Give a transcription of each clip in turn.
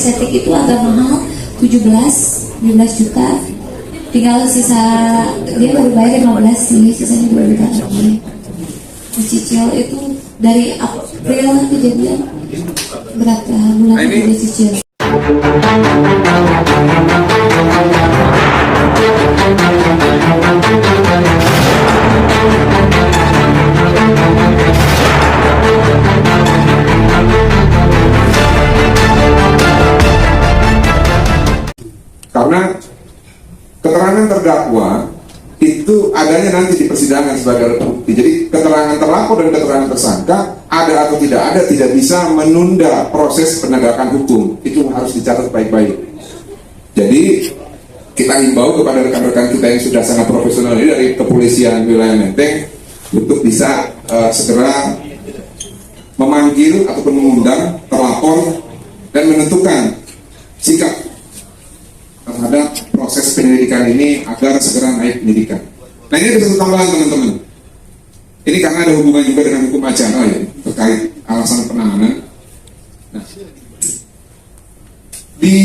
estetik itu agak mahal, 17 juta. Tinggal sisa dia baru bayar 15 sih, sisanya baru dikasih. Cicil itu dari April kejadian berapa bulan dia cicil. Karena keterangan terdakwa itu adanya nanti di persidangan sebagai alat bukti. Jadi keterangan terlapor dan keterangan tersangka ada atau tidak ada tidak bisa menunda proses penegakan hukum. Itu harus dicatat baik-baik. Jadi kita himbau kepada rekan-rekan kita yang sudah sangat profesional ini dari kepolisian wilayah Menteng untuk bisa segera memanggil ataupun mengundang terlapor dan menentukan sikap terhadap proses penyelidikan ini agar segera naik penyidikan. Nah, ini ada satu tambahan teman-teman. Ini karena ada hubungan juga dengan hukum acara ya, terkait alasan penahanan. Nah, di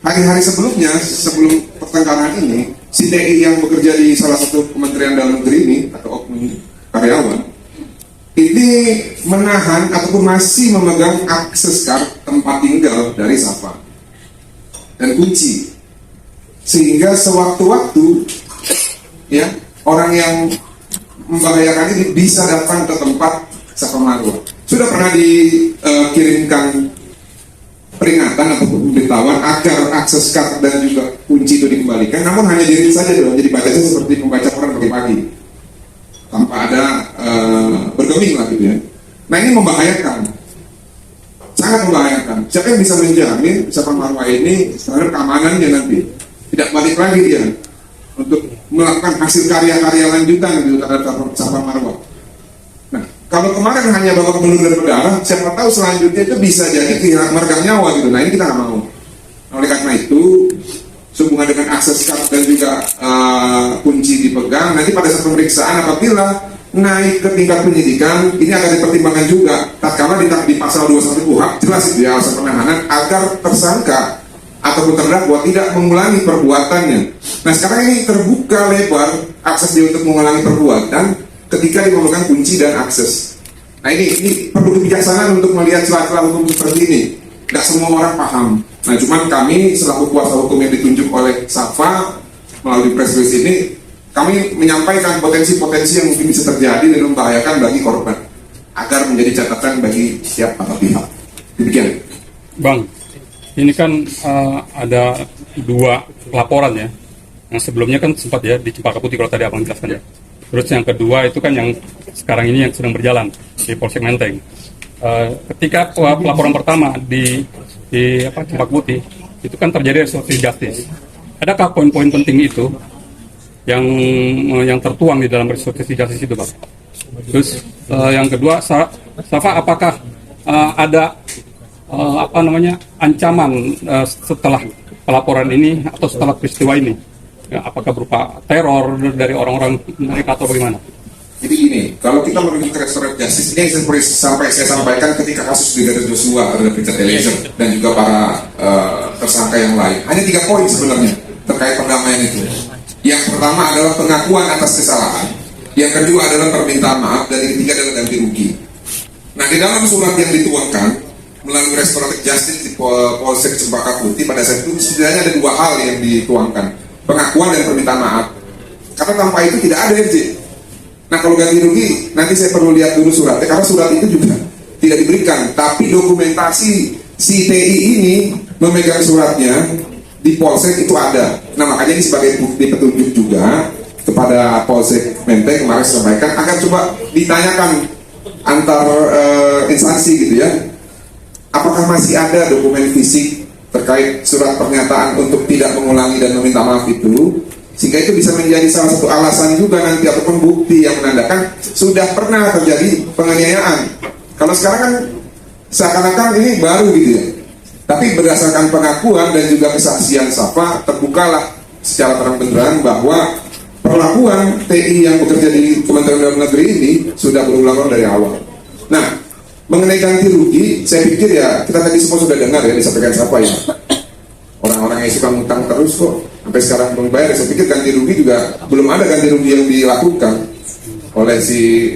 hari-hari sebelumnya, sebelum pertengkaran ini, si TI yang bekerja di salah satu kementerian dalam negeri ini atau oknum karyawan ini menahan ataupun masih memegang akses card tempat tinggal dari Safa dan kunci, sehingga sewaktu-waktu ya orang yang membahayakan ini bisa datang ke tempat Safa Marwah. Sudah pernah dikirimkan peringatan ataupun pemberitahuan agar akses card dan juga kunci itu dikembalikan, namun hanya diri saja dong, jadi bacanya seperti membaca koran pagi-pagi tanpa ada bergeming lah gitu ya. Nah, ini membahayakan, sangat membahayakan. Siapa yang bisa menjamin Safa Marwah ini terhadap keamanannya nanti tidak balik lagi dia untuk melakukan hasil karya-karya lanjutan gitu terhadap Safa Marwah. Nah, kalau kemarin hanya babak belur dan berdarah, siapa tahu selanjutnya itu bisa jadi meregang nyawa gitu. Nah, ini kita nggak mau. Oleh karena itu, sehubungan dengan akses card dan juga kunci dipegang, nanti pada saat pemeriksaan apabila naik ke tingkat penyidikan, ini akan dipertimbangkan juga tatkala di pasal 21 KUHP jelas itu ya alasan penahanan agar tersangka ataupun terdakwa tidak mengulangi perbuatannya. Nah, sekarang ini terbuka lebar akses dia untuk mengulangi perbuatan ketika dia memegang kunci dan akses. Nah, ini perlu kebijaksanaan untuk melihat celah-celah hukum seperti ini. Tidak semua orang paham. Nah, cuman kami selaku kuasa hukum yang ditunjuk oleh Safa melalui press release ini, kami menyampaikan potensi-potensi yang mungkin bisa terjadi dan membahayakan bagi korban agar menjadi catatan bagi setiap pihak. Demikian. Bang, ini kan ada dua laporan ya. Yang sebelumnya kan sempat ya di Cempaka Putih kalau tadi abang jelaskan ya. Terus yang kedua itu kan yang sekarang ini yang sedang berjalan di Polsek Menteng. Ketika laporan pertama di Cempaka Putih itu kan terjadi restoratif justice. Adakah poin-poin penting itu yang tertuang di dalam restoratif justice itu, Bang? Terus yang kedua, Safa, apakah ada ancaman setelah pelaporan ini atau setelah peristiwa ini? Ya, apakah berupa teror dari orang-orang mereka atau bagaimana? Jadi gini, kalau kita merujuk restoratif justice ini seperti sampai saya sampaikan ketika kasus Brigadir Joshua terhadap Richard Eliezer dan juga para tersangka yang lain, hanya 3 poin sebenarnya terkait perdamaian itu. Yang pertama adalah pengakuan atas kesalahan, yang kedua adalah permintaan maaf, dan yang ketiga adalah ganti rugi. Nah, di dalam surat yang dituangkan melalui restoratif justice di Polsek Cempaka Putih pada saat itu setidaknya ada 2 hal yang dituangkan, pengakuan dan permintaan maaf. Karena tanpa itu tidak ada RJ. Nah, kalau ganti rugi nanti saya perlu lihat dulu suratnya, karena surat itu juga tidak diberikan, tapi dokumentasi si TI ini memegang suratnya di Polsek itu ada. Nah, makanya ini sebagai bukti petunjuk juga kepada Polsek Menteng kemarin sampaikan akan coba ditanyakan antar instansi gitu ya, apakah masih ada dokumen fisik terkait surat pernyataan untuk tidak mengulangi dan meminta maaf itu, sehingga itu bisa menjadi salah satu alasan juga nanti ataupun bukti yang menandakan sudah pernah terjadi penganiayaan. Kalau sekarang kan seakan-akan ini baru gitu ya, tapi berdasarkan pengakuan dan juga kesaksian Safa, terbukalah secara terang-benderang bahwa perlakuan TI yang bekerja di Kementerian Dalam Negeri ini sudah berulang dari awal. Nah, Mengenai ganti rugi, saya pikir ya kita tadi semua sudah dengar ya disampaikan siapa ya. Orang-orang yang suka ngutang terus kok sampai sekarang belum bayar. Saya pikir ganti rugi juga belum ada ganti rugi yang dilakukan oleh si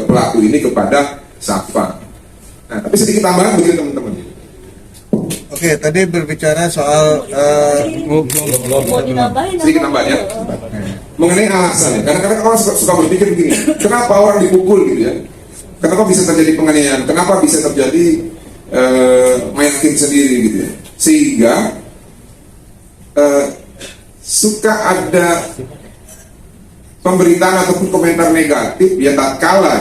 pelaku ini kepada Safa. Nah, tapi sedikit tambahan begini teman-teman. Oke, tadi berbicara soal Sedikit tambahan ya. Mengenai alasan ya. Kadang-kadang orang suka berpikir begini, kenapa orang dipukul gitu ya? Kenapa bisa terjadi penganiayaan? Kenapa bisa terjadi main hakim sendiri gitu ya? Sehingga suka ada pemberitaan ataupun komentar negatif ya tatkala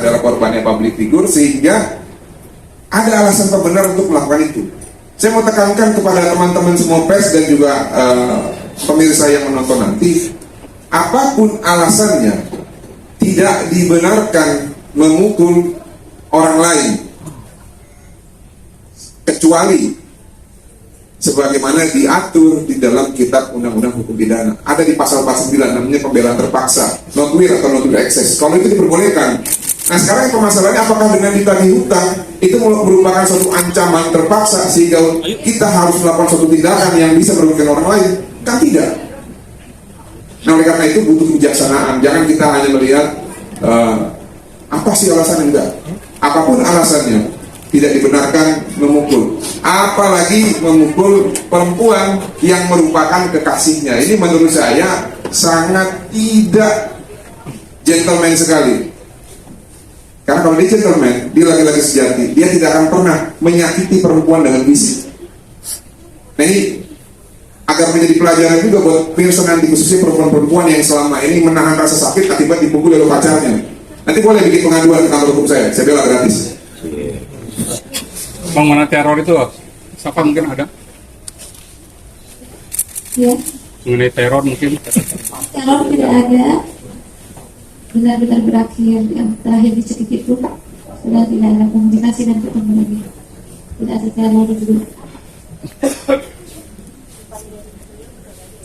adalah korbannya public figure, sehingga ada alasan pembenar untuk melakukan itu. Saya mau tekankan kepada teman-teman semua pers dan juga pemirsa yang menonton nanti, apapun alasannya tidak dibenarkan memukul orang lain kecuali sebagaimana diatur di dalam kitab undang-undang hukum pidana. Ada di pasal 49 namanya pembelaan terpaksa, not will atau not will excess. Kalau itu diperbolehkan. Nah sekarang permasalahannya apakah dengan ditagih hutang itu merupakan suatu ancaman terpaksa sehingga kita harus melakukan suatu tindakan yang bisa merugikan orang lain? Kan tidak. Nah oleh karena itu butuh kebijaksanaan. Jangan kita hanya melihat apa sih alasannya, enggak. Apapun alasannya tidak dibenarkan memukul, apalagi memukul perempuan yang merupakan kekasihnya. Ini menurut saya sangat tidak gentleman sekali. Karena kalau dia gentleman, dia laki-laki sejati, dia tidak akan pernah menyakiti perempuan dengan fisik. Nah ini agar menjadi pelajaran juga buat pemirsa nanti, khususnya perempuan-perempuan yang selama ini menahan rasa sakit akibat dipukul oleh pacarnya. Nanti boleh bikin pengaduan ke kantor hukum saya bela gratis. Bang, mana teror itu, siapa mungkin ada? Ya, Mengenai teror mungkin? teror tidak ada. Benar-benar berakhir. Yang terakhir dicekik itu sudah tidak ada komunikasi dan ketemu lagi. Tidak ada teror dulu.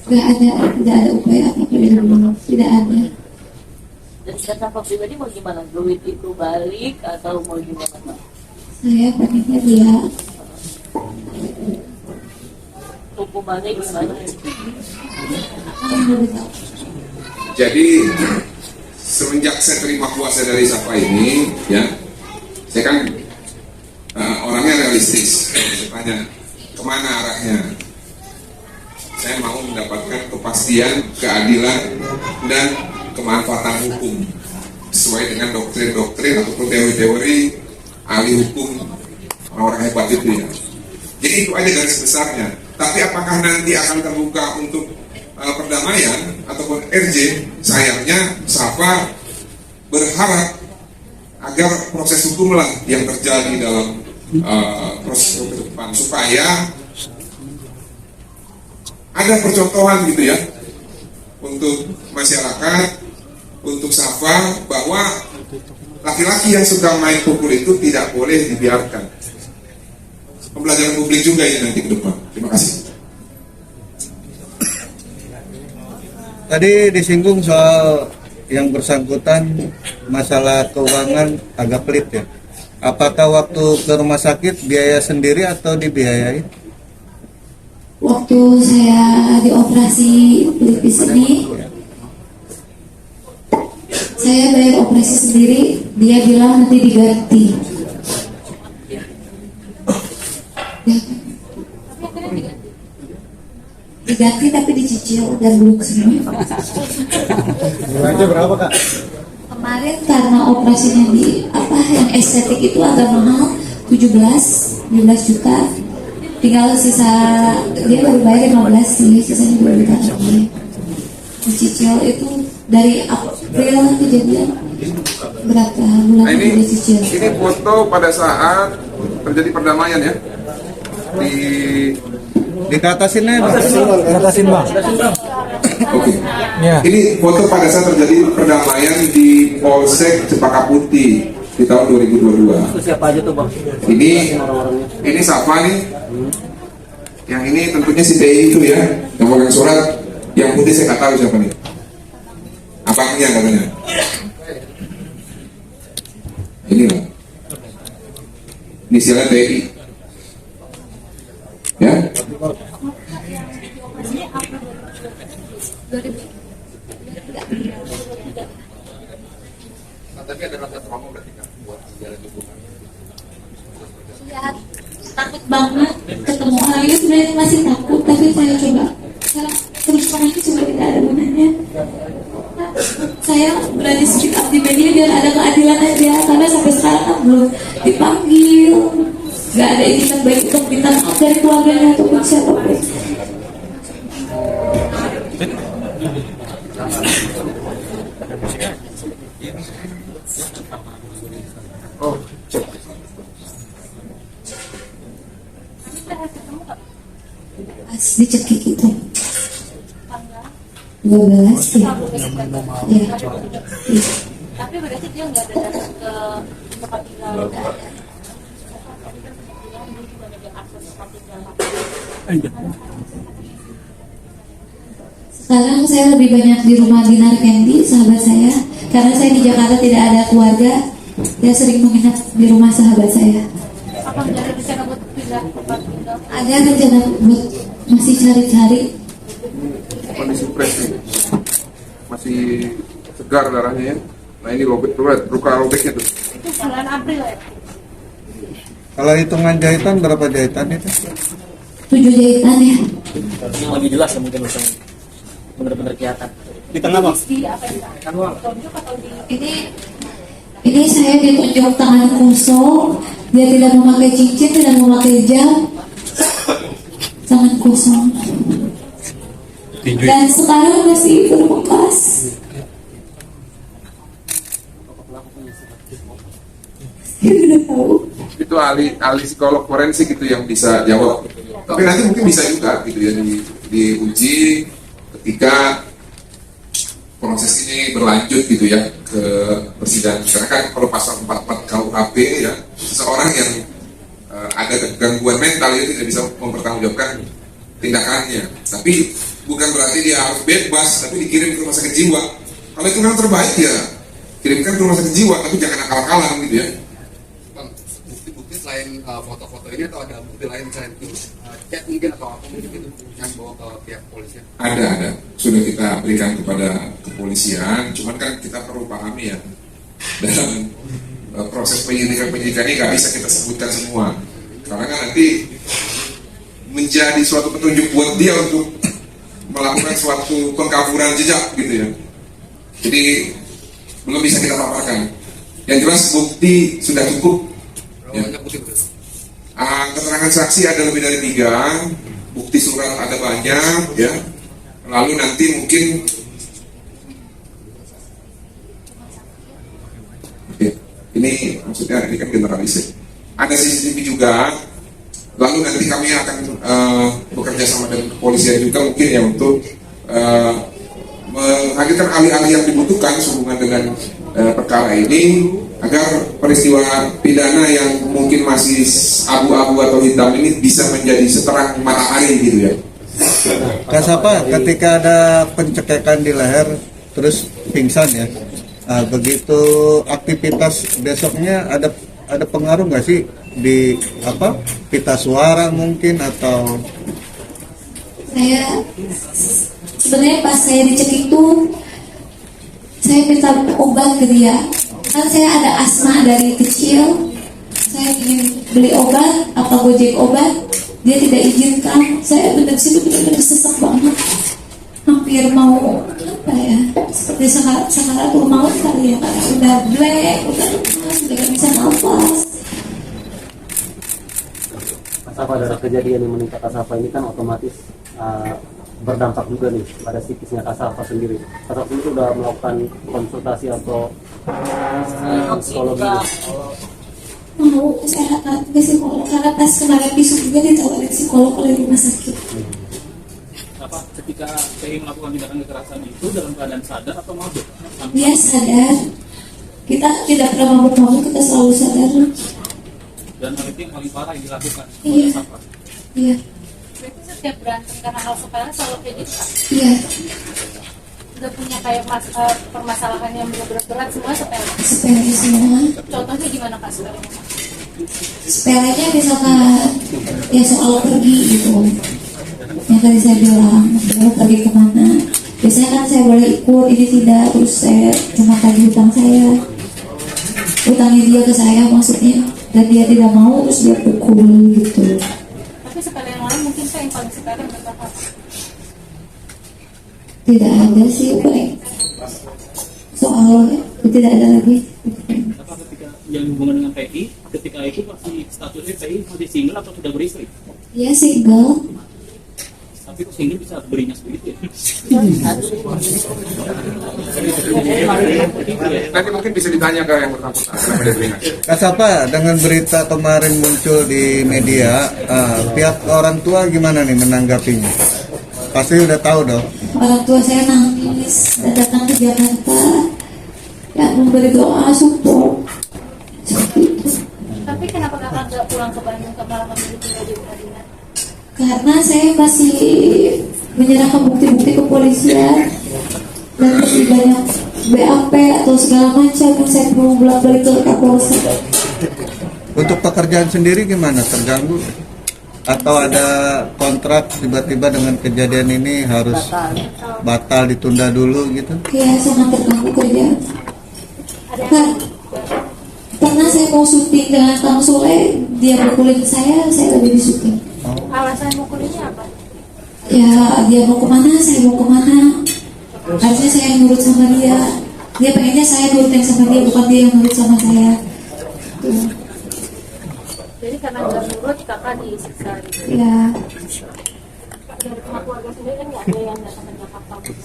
Tidak ada upaya apa-apa dari dulu. Tidak ada. Dan secara pribadi mau gimana? Duit itu balik atau mau gimana, Pak? Saya pengennya dia Hukumannya gimana? Jadi semenjak saya terima kuasa dari Safa ini, ya, saya kan orangnya realistis. Saya tanya kemana arahnya. Saya mau mendapatkan kepastian, keadilan, dan kemanfaatan hukum sesuai dengan doktrin-doktrin ataupun teori-teori ahli hukum orang-orang hebat itu ya. Jadi itu aja garis besarnya. Tapi apakah nanti akan terbuka untuk perdamaian ataupun RJ? Sayangnya Safa berharap agar proses hukumlah yang terjadi dalam proses hukum ke depan, supaya ada percontohan gitu ya untuk masyarakat, untuk Safa, bahwa laki-laki yang suka main pukul itu tidak boleh dibiarkan. Pembelajaran publik juga ini nanti ke depan. Terima kasih. tadi disinggung soal yang bersangkutan masalah keuangan agak pelit ya. Apakah waktu ke rumah sakit biaya sendiri atau dibiayai? Waktu saya dioperasi pelipis ini, saya bayar operasi sendiri. Dia bilang nanti diganti. Diganti tapi dicicil dan buluk semua. Nilainya berapa kak? Kemarin karena operasinya yang estetik itu agak mahal, 15 juta. Tinggal sisa, dia baru bayar 15 sih, sisanya baru dikasih. Dicicil itu dari April kejadian berapa bulan Nah dicicil. ini foto pada saat terjadi perdamaian ya Dikatasinnya Katasin bang. Oke. Ya. Ini foto pada saat terjadi perdamaian di Polsek Cempaka Putih di tahun 2022. Siapa aja tuh bang? Ini Safa nih. Yang ini tentunya si TI itu ya, yang pegang surat. Yang putih saya nggak tahu siapa nih. Abangnya katanya. Ini loh. inisialnya TI. Ya. Tapi ada rasa trauma berarti kan buat jalan hubungan. Ya, takut banget ketemu orang itu, sebenarnya masih takut, tapi saya coba terus terang coba tidak ada gunanya. Saya berani speak up di media biar ada keadilan aja, karena sampai sekarang kan belum dipanggil, nggak ada itikat baik untuk minta maaf dari keluarganya ataupun siapapun. Oh, cek. Pas dicekik itu 12 ya. Ya. Tapi berarti dia nggak ada datang ke tempat tinggal. Sekarang saya lebih banyak di rumah Dinar Candy, sahabat saya, karena saya di Jakarta tidak ada keluarga. Dia sering menginap di rumah sahabat saya. Apa nggak ada rencana buat pindah tempat tinggal? Ada rencana buat masih cari-cari. Kondisi fresh nih, masih segar darahnya ya. Nah ini luka robeknya tuh. Itu bulan April ya? Kalau hitungan jahitan berapa jahitan itu? 7 jahitan ya. Yang lebih jelas ya mungkin usang benar-benar kelihatan. Di tengah bang? Di apa ya? Tonjok atau di Ini saya ditunjuk tangan kosong, dia tidak memakai cincin, tidak memakai jam, tangan kosong. Tinju. Dan sekarang masih berbekas. Saya udah tahu. Itu ahli psikolog forensik itu yang bisa jawab. Tapi nanti mungkin bisa juga gitu ya diuji ketika proses ini berlanjut gitu ya ke persidangan. Karena kan kalau pasal 44 KUHP ya, seseorang yang ada gangguan mental itu tidak bisa mempertanggungjawabkan tindakannya. Tapi bukan berarti dia harus bebas, tapi dikirim ke rumah sakit jiwa. Kalau itu memang terbaik ya kirimkan ke rumah sakit jiwa, tapi jangan akal-akalan gitu ya. Bang, bukti-bukti selain foto-foto ini atau ada bukti lain selain itu chat mungkin atau apa mungkin itu yang bawa ke pihak polisi? Ada sudah kita berikan kepada kepolisian, cuman kan kita perlu pahami ya dalam proses penyidikan ini nggak bisa kita sebutkan semua karena kan nanti menjadi suatu petunjuk buat dia untuk melakukan suatu pengkaburan jejak gitu ya. Jadi belum bisa kita paparkan. Yang jelas bukti sudah cukup. Ya. Keterangan saksi ada lebih dari 3, bukti surat ada banyak, ya. Lalu nanti mungkin, oke, ini maksudnya ini kan generalisir. Ada CCTV juga. Lalu nanti kami akan bekerja sama dengan kepolisian juga mungkin ya untuk menghadirkan ahli-ahli yang dibutuhkan sehubungan dengan perkara ini agar peristiwa pidana yang mungkin masih abu-abu atau hitam ini bisa menjadi seterang matahari gitu ya. Kasapa ketika ada pencekekan di leher terus pingsan ya, begitu aktivitas besoknya ada pengaruh nggak sih di apa pita suara mungkin atau? Saya sebenarnya pas saya dicekik tuh saya minta obat ke dia, kan saya ada asma dari kecil, saya ingin beli obat apa gojek obat, dia tidak izinkan. Saya benar-benar sesak banget, hampir mau apa ya, seperti sakarat mau kali ya, karena udah black, udah lemas, udah gak bisa nafas. Kasapa dari kejadian yang menimpa Kasapa ini kan otomatis berdampak juga nih pada psikisnya Kasapa sendiri. Kasapa itu sudah melakukan konsultasi atau psikologi? Mau saya ke psikolog karena pas kemarin besok juga ditawarin psikolog oleh rumah sakit. Apa ketika PI melakukan tindakan kekerasan itu dalam keadaan sadar atau mabuk? Dia sadar. Kita tidak pernah mabuk-mabuk, kita selalu sadar. Dan hal itu yang paling parah yang dilakukan. Iya. Iya. berarti setiap berantem karena hal sepele selalu kayak gitu Kak? Iya. Udah punya kayak permasalahan yang berat-berat semua sepele. Sepele semua. Contohnya gimana Kak sepele? sepelenya misalkan ya soal pergi gitu, yang tadi saya bilang baru pergi kemana, biasanya kan saya boleh ikut, ini tidak, terus saya cuma tagih hutang saya, utangnya dia ke saya maksudnya, dan dia tidak mau, terus dia pukul gitu. Tapi sepele yang lain mungkin saya yang paling sepele menurut Bapak. Tidak ada sih paling soal tidak ada lagi. Apa ketika yang hubungan dengan PI, ketika itu masih statusnya PI masih single atau sudah beristri? Ya single. Tapi kok single bisa berinya sebegitu ya? Nanti mungkin bisa ditanya ke yang bersangkutan kenapa dia beringat. Kasapa, dengan berita kemarin muncul di media, pihak orang tua gimana nih menanggapinya? Pasti udah tahu dong. Orang tua saya nangis dan datang ke Jakarta, ya memberi doa support seperti itu. Tapi kenapa kakak nggak pulang ke Bandung ke malah memilih tinggal di pengadilan? Karena saya masih menyerahkan bukti-bukti ke polisian dan masih banyak BAP atau segala macam yang saya perlu bolak-balik ke Kapolsek. Untuk pekerjaan sendiri gimana? Terganggu? Atau ada kontrak tiba-tiba dengan kejadian ini harus batal ditunda dulu gitu? Ya sangat terganggu kerjaan. Nah, pernah saya mau syuting dengan Kang Sule, dia pukulin saya lebih di syuting. Alasan mukulinya apa? Ya dia mau kemana, saya mau kemana. Harusnya saya nurut sama dia. Dia pengennya saya nurutin sama dia, bukan dia yang nurut sama saya. Tuh. Jadi karena nggak nurut kakak disiksa gitu. Ya, Dari pihak keluarga sendiri kan nggak ada yang datang ke Jakarta untuk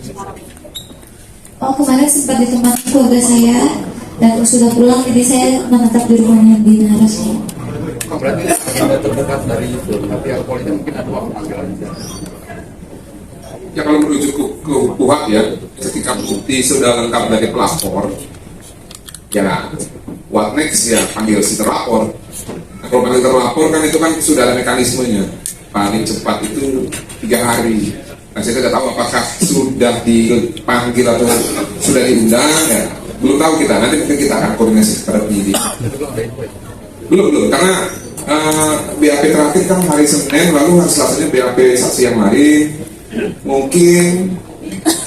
sekarang. oh kemarin sempat ditemani keluarga saya dan sudah pulang, jadi saya menetap di rumahnya di Naras. Oh, berarti ada terdekat dari itu, tapi yang polisi mungkin ada waktu panggilan. Ya kalau merujuk ke PUHAP ya, ketika bukti sudah lengkap dari pelapor, ya what next ya panggil si terlapor. Nah, kalau panggil terlapor kan itu kan sudah ada mekanismenya, paling cepat itu 3 hari. Nah saya tidak tahu apakah sudah dipanggil atau sudah diundang ya, belum tahu kita. Nanti mungkin kita akan koordinasi kepada penyidik. Belum karena BAP terakhir kan hari Senin, lalu hari Selasanya BAP saksi yang lain. Mungkin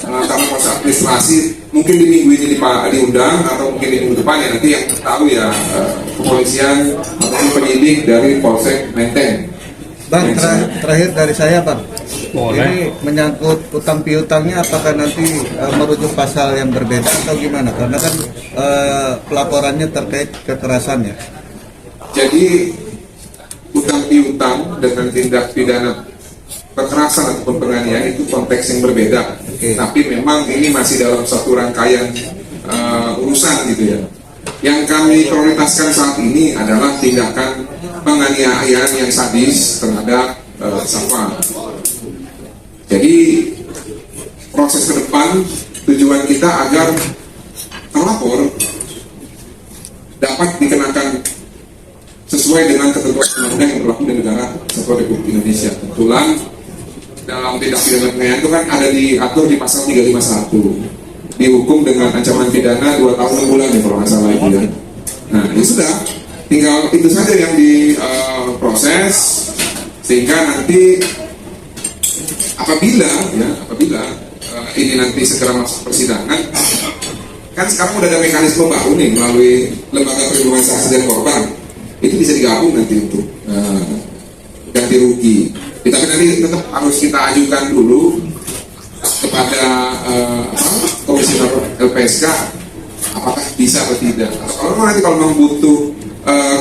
kami masa administrasi mungkin di minggu ini diundang atau mungkin di minggu depan ya, nanti yang tahu ya kepolisian ataupun penyidik dari Polsek Menteng. Bang, terakhir dari saya Bang. Boleh. Ini menyangkut utang piutangnya, apakah nanti merujuk pasal yang berbeda atau gimana? Karena kan pelaporannya terkait kekerasan ya. Jadi utang piutang dengan tindak pidana kekerasan ataupun penganiayaan itu konteks yang berbeda. Tapi memang ini masih dalam satu rangkaian urusan gitu ya. Yang kami prioritaskan saat ini adalah tindakan penganiayaan yang sadis terhadap Safa. Jadi proses ke depan tujuan kita agar terlapor dapat dikenakan sesuai dengan ketentuan undang-undang yang berlaku di negara Kesatuan Republik Indonesia. Kebetulan dalam tindak pidana penganiayaan itu kan ada diatur di pasal 351, dihukum dengan ancaman pidana 2 tahun 6 bulan ya kalau nggak salah itu ya. Nah ini sudah, tinggal itu saja yang diproses sehingga nanti apabila ini nanti segera masuk persidangan, kan sekarang udah ada mekanisme baru nih melalui lembaga perlindungan saksi dan korban. Itu bisa digabung nanti untuk ganti rugi. Tapi nanti tetap harus kita ajukan dulu kepada komisioner LPSK apakah bisa atau tidak. Kalau nanti kalau memang butuh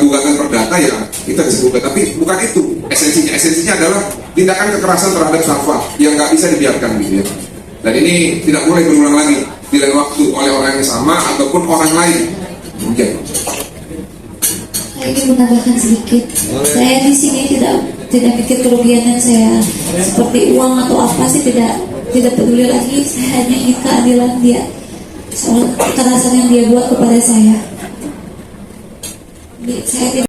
gugatan perdata ya kita bisa gugat. Tapi bukan itu esensinya adalah tindakan kekerasan terhadap Safa yang nggak bisa dibiarkan gitu ya. Dan ini tidak boleh berulang lagi di lain waktu oleh orang yang sama ataupun orang lain. Mungkin. Saya ingin menambahkan sedikit. Saya di sini tidak pikir kerugiannya saya seperti uang atau apa sih, tidak peduli lagi. Saya hanya ingin keadilan dia soal kekerasan yang dia buat kepada saya. Saya tidak